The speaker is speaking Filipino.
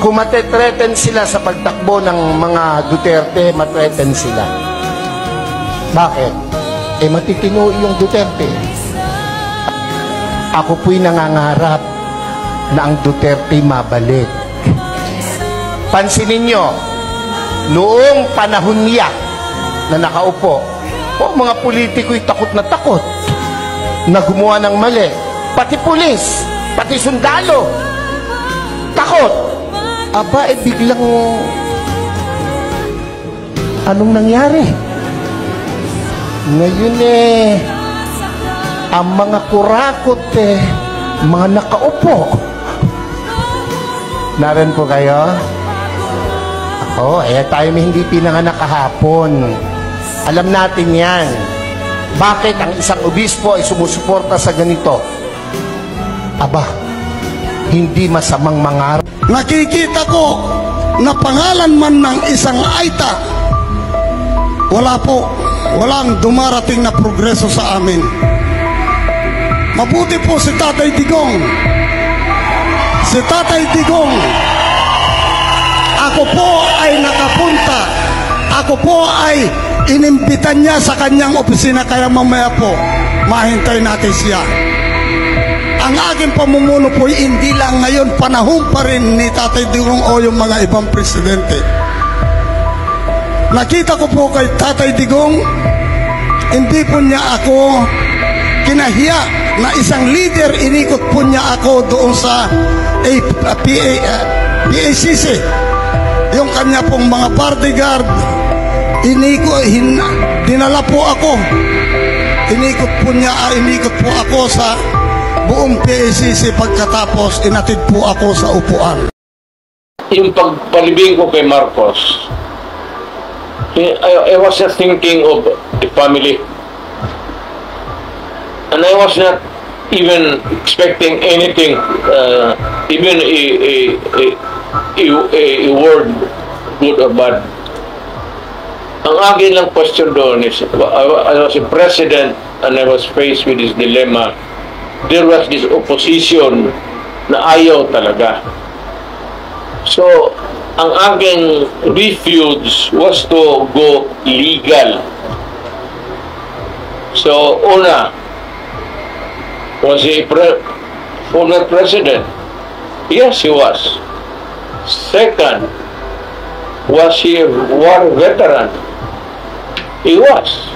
Kung matetreten sila sa pagtakbo ng mga Duterte, matreten sila. Bakit? Matitino yung Duterte. Ako po'y nangangarap na ang Duterte mabalik. Pansinin nyo, noong panahon niya na nakaupo, mga politiko'y takot na gumawa ng mali. Pati pulis, pati sundalo, takot. Aba, biglang anong nangyari? Ngayon ang mga kurakot mga nakaupo. Narin po kayo? Tayo may hindi pinanganak kahapon. Alam natin yan. Bakit ang isang obispo ay sumusuporta sa ganito? Aba, hindi masamang mangarap. Nakikita ko na pangalan man ng isang Aita, walang dumarating na progreso sa amin. Mabuti po si Tatay Digong. Si Tatay Digong, ako po ay nakapunta. Ako po ay inimbitan niya sa kanyang opisina, kaya mamaya po mahintay natin siya. Ang aking pamumuno po hindi lang ngayon, panahon pa rin ni Tatay Digong o yung mga ibang presidente. Nakita ko po kay Tatay Digong, hindi po niya ako kinahiya na isang leader. Inikot po niya ako doon sa PACC. Yung kanya pong mga bodyguard, dinala po ako. Inikot po ako sa buong PACC. Pagkatapos inatid po ako sa upuan. Yung pagpalibing ko kay Marcos, I was just thinking of the family, and I was not even expecting anything, even a word, good or bad. Ang akin lang question doon is, I was a president and I was faced with this dilemma. There was this opposition na ayaw talaga. So, ang aking refuge was to go legal. So, una, was he former president? Yes, he was. Second, was he a war veteran? He was.